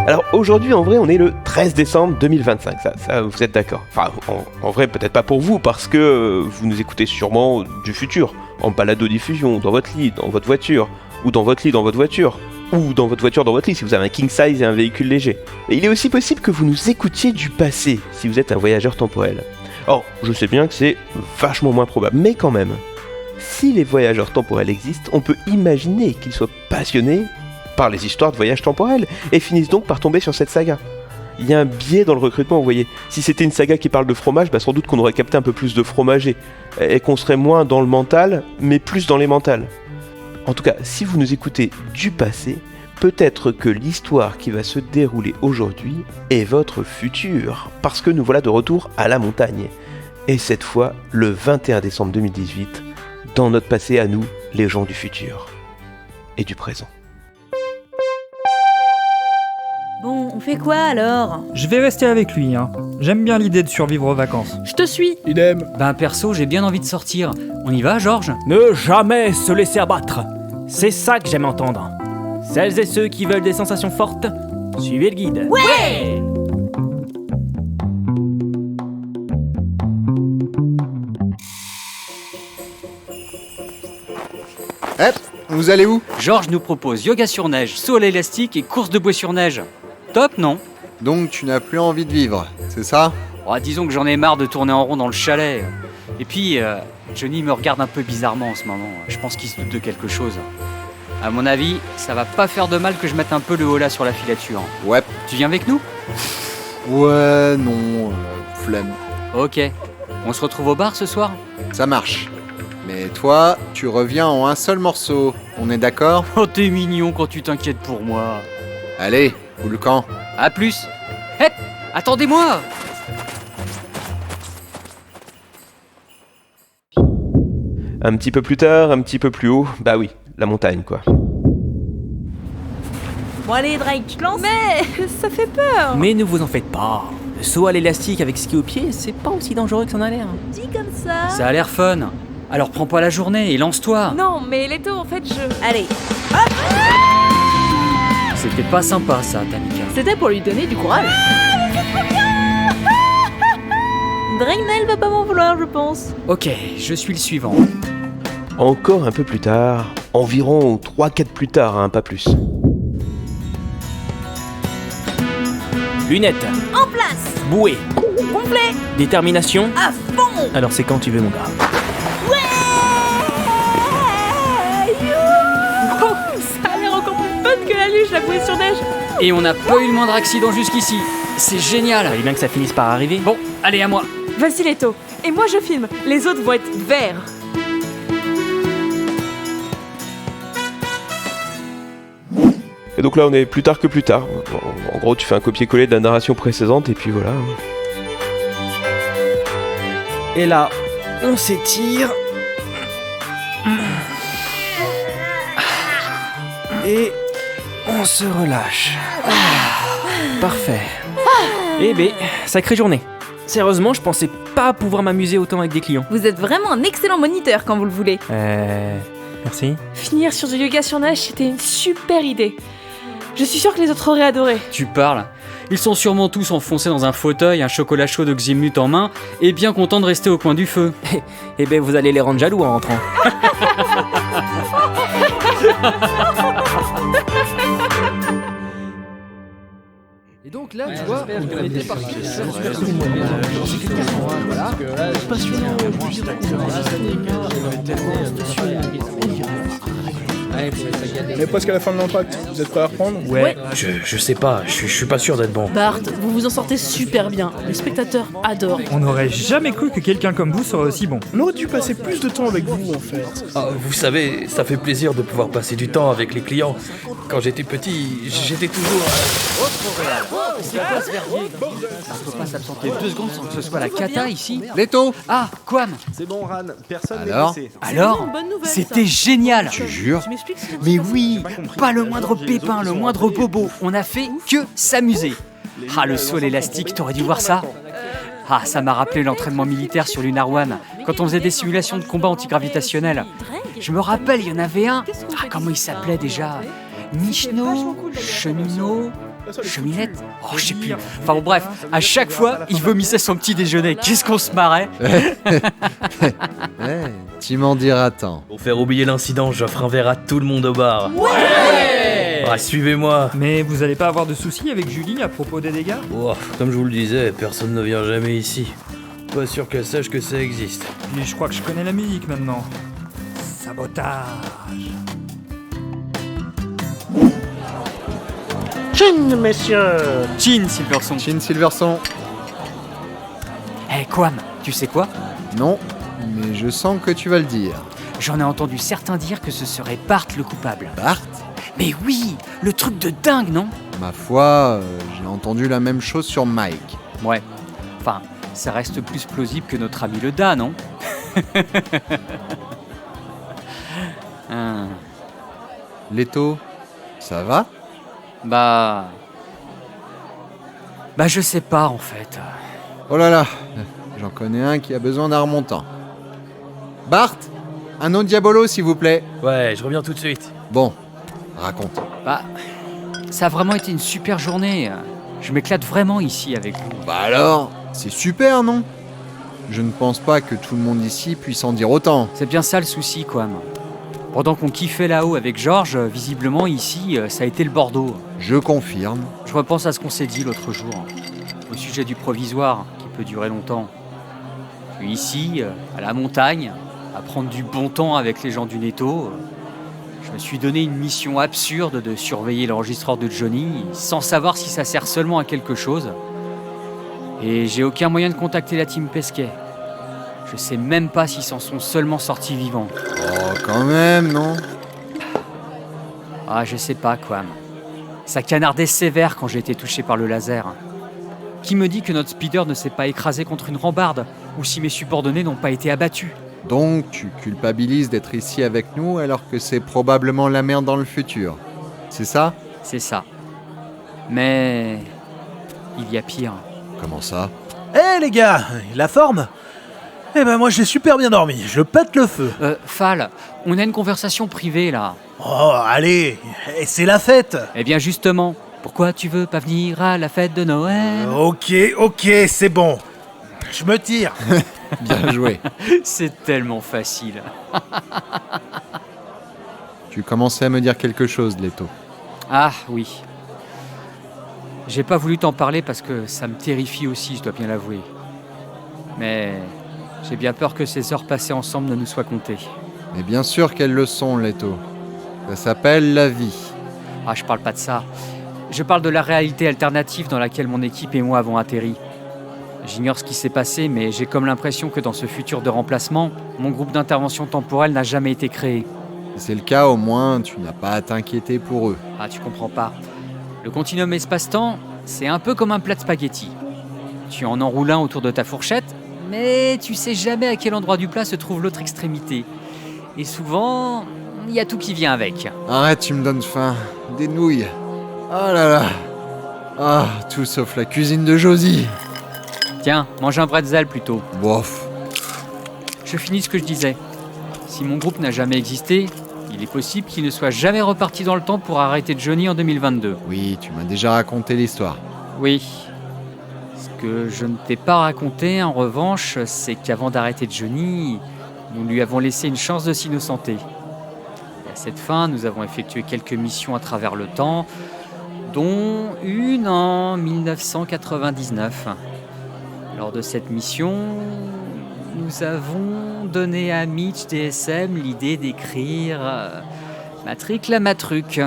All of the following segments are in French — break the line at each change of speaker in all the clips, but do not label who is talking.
Alors aujourd'hui, en vrai, on est le 13 décembre 2025, ça vous êtes d'accord. Enfin, en vrai, peut-être pas pour vous, parce que vous nous écoutez sûrement du futur, en balado-diffusion, dans votre lit, dans votre voiture, ou dans votre lit, dans votre voiture, ou dans votre voiture, dans votre lit, si vous avez un king size et un véhicule léger. Et il est aussi possible que vous nous écoutiez du passé, si vous êtes un voyageur temporel. Or, je sais bien que c'est vachement moins probable, mais quand même, si les voyageurs temporels existent, on peut imaginer qu'ils soient passionnés par les histoires de voyages temporels, et finissent donc par tomber sur cette saga. Il y a un biais dans le recrutement, vous voyez. Si c'était une saga qui parle de fromage, sans doute qu'on aurait capté un peu plus de fromagers, et qu'on serait moins dans le mental, mais plus dans les mentales. En tout cas, si vous nous écoutez du passé, peut-être que l'histoire qui va se dérouler aujourd'hui est votre futur, parce que nous voilà de retour à la montagne. Et cette fois, le 21 décembre 2018, dans notre passé à nous, les gens du futur et du présent.
Bon, on fait quoi alors ?
Je vais rester avec lui, hein. J'aime bien l'idée de survivre aux vacances.
Je te suis.
Idem.
Perso, j'ai bien envie de sortir. On y va, Georges ?
Ne jamais se laisser abattre. C'est ça que j'aime entendre. Celles et ceux qui veulent des sensations fortes, suivez le guide.
Ouais !
Hop, vous allez où?
Georges nous propose yoga sur neige, saut à l'élastique et course de bois sur neige. Top, non ?
Donc tu n'as plus envie de vivre, c'est ça?
Disons que j'en ai marre de tourner en rond dans le chalet. Et puis, Johnny me regarde un peu bizarrement en ce moment. Je pense qu'il se doute de quelque chose. À mon avis, ça va pas faire de mal que je mette un peu le holà sur la filature.
Ouais.
Tu viens avec nous ?
Ouais, non, flemme.
Ok. On se retrouve au bar ce soir ?
Ça marche. Mais toi, tu reviens en un seul morceau, on est d'accord?
Oh, t'es mignon quand tu t'inquiètes pour moi.
Allez, ou le camp.
À plus. Hé, attendez-moi !
Un petit peu plus tard, un petit peu plus haut, bah oui, la montagne quoi.
Bon allez Drake, tu te lances ? Mais ça fait peur.
Mais ne vous en faites pas. Le saut à l'élastique avec ski au pied, c'est pas aussi dangereux que ça en a l'air.
Dit comme ça.
Ça a l'air fun. Alors prends pas la journée et lance-toi.
Non, mais Leto, en fait, Allez,
C'était pas sympa ça, Tamika.
c'était pour lui donner du courage. Dragnel va pas m'en vouloir, je pense.
Ok, je suis le suivant.
Encore un peu plus tard, environ 3-4 plus tard, hein, pas plus.
Lunettes,
En place.
bouée,
Complet.
détermination.
À fond.
Alors c'est quand tu veux mon gars.
Oh, ça a l'air encore plus fun que la luge, la bouée sur neige.
Et on n'a pas eu le moindre accident jusqu'ici. C'est génial.
Fallait bien que ça finisse par arriver.
Bon, allez à moi.
Vas-y Leto. Et moi je filme. Les autres vont être verts.
Et donc là on est plus tard que plus tard. En gros tu fais un copier-coller de la narration précédente et puis voilà.
Et là, on s'étire. Et on se relâche. Parfait. Eh ben, sacrée journée. Sérieusement, je pensais pas pouvoir m'amuser autant avec des clients.
Vous êtes vraiment un excellent moniteur quand vous le voulez.
Merci.
Finir sur du yoga sur neige, c'était une super idée. Je suis sûre que les autres auraient adoré.
Tu parles. Ils sont sûrement tous enfoncés dans un fauteuil, un chocolat chaud de Ximut en main, et bien contents de rester au coin du feu.
Eh ben, vous allez les rendre jaloux en rentrant.
Et donc là, tu vois, on était parti.
On est presque à la fin de l'entracte. Vous êtes prêts à reprendre?
Ouais. Je sais pas, je suis pas sûr d'être bon.
Bart, vous vous en sortez super bien. Les spectateurs adorent.
On n'aurait jamais cru que quelqu'un comme vous serait aussi bon.
On aurait dû passer plus de temps avec vous en fait.
Ah, vous savez, ça fait plaisir de pouvoir passer du temps avec les clients. Quand j'étais petit, j'étais toujours...
C'est quoi ce verdier ? On peut pas s'absenter 2 secondes sans que ce soit la cata ici.
Leto.
Ah, Quam.
C'est bon, Ran, personne n'est
Alors
blessé.
Alors,
une bonne nouvelle,
c'était génial.
Tu jures?
Tu m'expliques ce que
Mais
c'est
oui, pas le moindre pépin, le moindre bobo. On a fait que s'amuser. Ah, le saut à l'élastique, t'aurais dû voir ça. Ah, ça m'a rappelé l'entraînement militaire sur Lunar One, quand on faisait des simulations de combat antigravitationnel. Je me rappelle, il y en avait un. Ah, comment il s'appelait déjà ? Michno, Cheminot, Cheminette? Oh, je sais plus. Enfin bon, bref, à chaque fois, il vomissait son petit déjeuner. Qu'est-ce qu'on se marrait?
Ouais, tu m'en diras tant.
Pour faire oublier l'incident, j'offre un verre à tout le monde au bar. Ouais! Ah, suivez-moi.
Mais vous allez pas avoir de soucis avec Julie à propos des dégâts?
Oh, comme je vous le disais, personne ne vient jamais ici. Pas sûr qu'elle sache que ça existe.
Puis je crois que je connais la musique maintenant. Sabotage.
Chin, messieurs.
Chin, Silverson.
Chin Silverson.
Eh, Quam, tu sais quoi?
Non, mais je sens que tu vas le dire.
J'en ai entendu certains dire que ce serait Bart le coupable.
Bart?
Mais oui, le truc de dingue, non?
Ma foi, j'ai entendu la même chose sur Mike.
Ouais. Enfin, ça reste plus plausible que notre ami le Da, non? Hein.
Leto, ça va?
Bah, je sais pas, en fait.
Oh là là, j'en connais un qui a besoin d'un remontant. Bart, un autre Diabolo, s'il vous plaît.
Ouais, je reviens tout de suite.
Bon, raconte.
Bah, ça a vraiment été une super journée. Je m'éclate vraiment ici avec vous.
Bah alors, c'est super, non? Je ne pense pas que tout le monde ici puisse en dire autant.
C'est bien ça le souci, Quam. Pendant qu'on kiffait là-haut avec Georges, visiblement ici, ça a été le Bordeaux.
Je confirme.
Je repense à ce qu'on s'est dit l'autre jour, au sujet du provisoire, qui peut durer longtemps. Je suis ici, à la montagne, à prendre du bon temps avec les gens du Netto. Je me suis donné une mission absurde de surveiller l'enregistreur de Johnny, sans savoir si ça sert seulement à quelque chose. Et j'ai aucun moyen de contacter la team Pesquet. Je sais même pas s'ils s'en sont seulement sortis vivants.
Oh, quand même, non?
Ah, je sais pas, Quam. Ça canardait sévère quand j'ai été touché par le laser. Qui me dit que notre speeder ne s'est pas écrasé contre une rambarde, ou si mes subordonnés n'ont pas été abattus?
Donc, tu culpabilises d'être ici avec nous alors que c'est probablement la merde dans le futur. C'est ça?
C'est ça. Mais il y a pire.
Comment ça? Eh les gars, la forme? Eh ben moi j'ai super bien dormi, je pète le feu.
Fal, on a une conversation privée là.
Oh allez, c'est la fête.
Eh bien justement, pourquoi tu veux pas venir à la fête de Noël?
Ok, c'est bon. Je me tire.
Bien joué.
C'est tellement facile.
Tu commençais à me dire quelque chose, Leto.
Ah oui. J'ai pas voulu t'en parler parce que ça me terrifie aussi, je dois bien l'avouer. Mais j'ai bien peur que ces heures passées ensemble ne nous soient comptées.
Mais bien sûr qu'elles le sont, Leto. Ça s'appelle la vie.
Ah, je parle pas de ça. Je parle de la réalité alternative dans laquelle mon équipe et moi avons atterri. J'ignore ce qui s'est passé, mais j'ai comme l'impression que dans ce futur de remplacement, mon groupe d'intervention temporelle n'a jamais été créé.
Si c'est le cas, au moins, tu n'as pas à t'inquiéter pour eux.
Ah, tu comprends pas. Le continuum espace-temps, c'est un peu comme un plat de spaghettis. Tu en enroules un autour de ta fourchette, mais tu sais jamais à quel endroit du plat se trouve l'autre extrémité. Et souvent, il y a tout qui vient avec.
Arrête, tu me donnes faim. Des nouilles. Oh là là. Ah, tout sauf la cuisine de Josie.
Tiens, mange un bretzel plutôt.
Bof.
Je finis ce que je disais. Si mon groupe n'a jamais existé, il est possible qu'il ne soit jamais reparti dans le temps pour arrêter Johnny en 2022.
Oui, tu m'as déjà raconté l'histoire.
Oui. Ce que je ne t'ai pas raconté, en revanche, c'est qu'avant d'arrêter Johnny, nous lui avons laissé une chance de s'innocenter. Et à cette fin, nous avons effectué quelques missions à travers le temps, dont une en 1999. Lors de cette mission, nous avons donné à Mitch DSM l'idée d'écrire Matric la Matruc.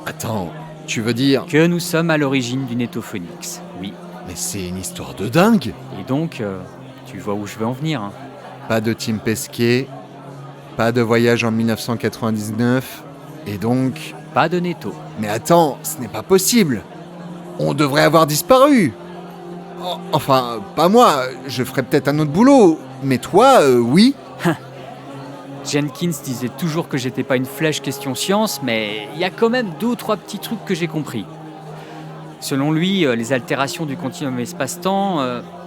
Attends, tu veux dire...
Que nous sommes à l'origine du Netophonix, oui.
Mais c'est une histoire de dingue.
Et donc, tu vois où je veux en venir. Hein.
Pas de Team Pesquet, pas de voyage en 1999, et donc...
Pas de Netto.
Mais attends, ce n'est pas possible. On devrait avoir disparu. Oh, enfin, pas moi, je ferais peut-être un autre boulot, mais toi, oui.
Jenkins disait toujours que j'étais pas une flèche question science, mais il y a quand même 2 ou 3 petits trucs que j'ai compris. Selon lui, les altérations du continuum espace-temps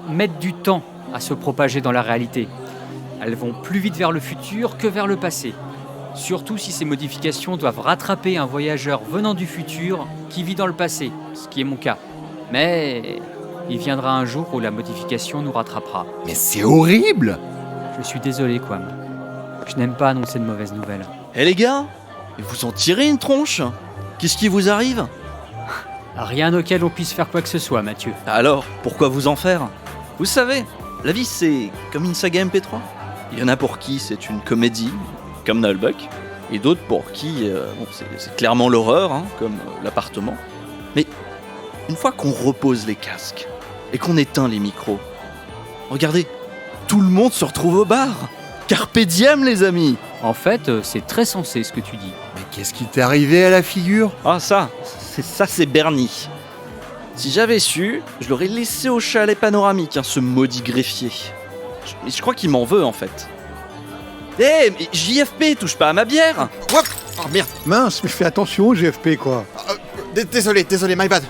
mettent du temps à se propager dans la réalité. Elles vont plus vite vers le futur que vers le passé. Surtout si ces modifications doivent rattraper un voyageur venant du futur qui vit dans le passé. ce qui est mon cas. Mais il viendra un jour où la modification nous rattrapera.
Mais c'est horrible!
Je suis désolé, Quam. Je n'aime pas annoncer de mauvaises nouvelles.
Eh les gars, vous en tirez une tronche? Qu'est-ce qui vous arrive?
Rien auquel on puisse faire quoi que ce soit, Mathieu.
Alors, pourquoi vous en faire? Vous savez, la vie c'est comme une saga MP3. Il y en a pour qui c'est une comédie, comme Nullbuck, et d'autres pour qui c'est clairement l'horreur, hein, comme l'appartement. Mais une fois qu'on repose les casques et qu'on éteint les micros, regardez, tout le monde se retrouve au bar. Carpe diem, les amis.
En fait, c'est très sensé ce que tu dis.
Mais qu'est-ce qui t'est arrivé à la figure?
Ah ça c'est Bernie. Si j'avais su, je l'aurais laissé au chalet panoramique, hein, ce maudit greffier. Mais je crois qu'il m'en veut en fait. Eh, mais JFP, touche pas à ma bière.
Hop. Oh merde.
Mince, mais fais attention, GFP quoi.
Désolé, my bad.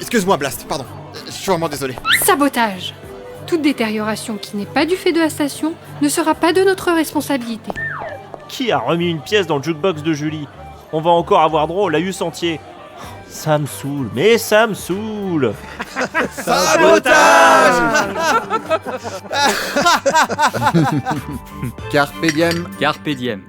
Excuse-moi Blast, pardon. Je suis vraiment désolé.
Sabotage. Toute détérioration qui n'est pas du fait de la station ne sera pas de notre responsabilité.
Qui a remis une pièce dans le jukebox de Julie? On va encore avoir droit au laïus entier. Ça me saoule, mais ça me saoule.
Sabotage.
Carpe diem.
Carpe diem.